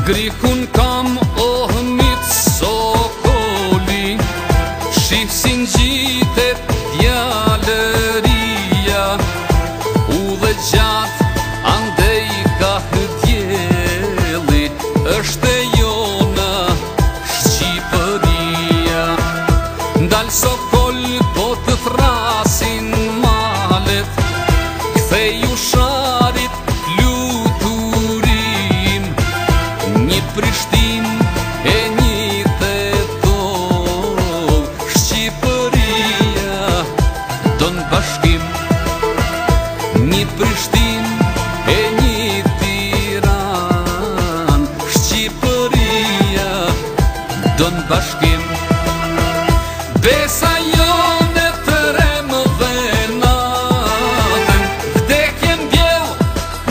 Grikun kam ohmit sokoli, shif si ngjitet djalëria, u dhe gjatë andej ka djeli, është e jona Shqipëria. Ndal sokol po të thrasin malet, kthej usharit fluturim, një Prishtin e një Tetov, Shqipëria don bashkim. Një Prishtin e një Tiran, Shqipëria don bashkim. Besa jone të remë dhe natën, vdekjen bjell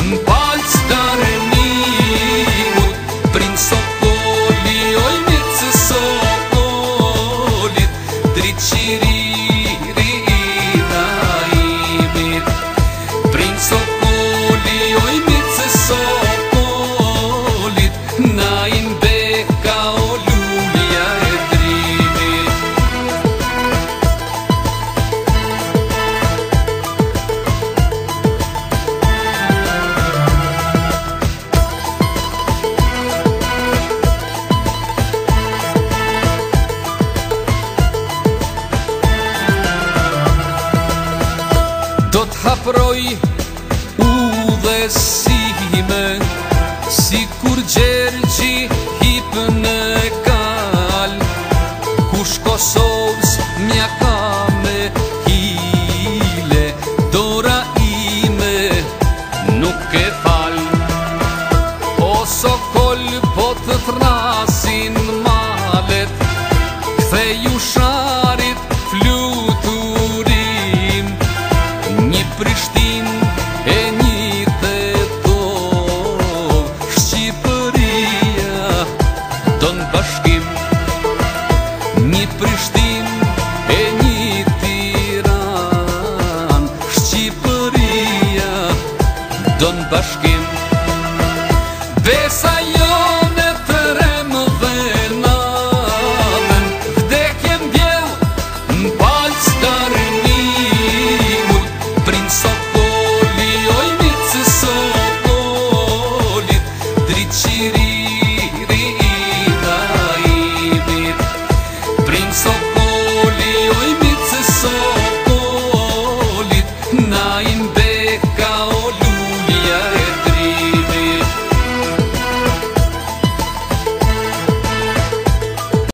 m'palc darenimut, princ Sokoli, oj mirë Sokolit, dritë qiriri i naimit. Princ Sokoli, oj mirë Sokolit, naim beka o lulja e drimit. Do t'haproj udhësime, si kur Gjergji hip në kal, kush Kosovës mja ka me hile, dora ime nuk e fal. O Sokol po të thrasin malet, kthej usharit fluturim, një Prishtin e një Tetov, Shqipëria don bashkim. Një Prishtin e një Tiran, Shqipëria don bashkim. Besa jone të remë dhe natën, vdekjen bjell m'palc darenimut, princ Sokoli, oj mirë Sokolit, dritë qiriri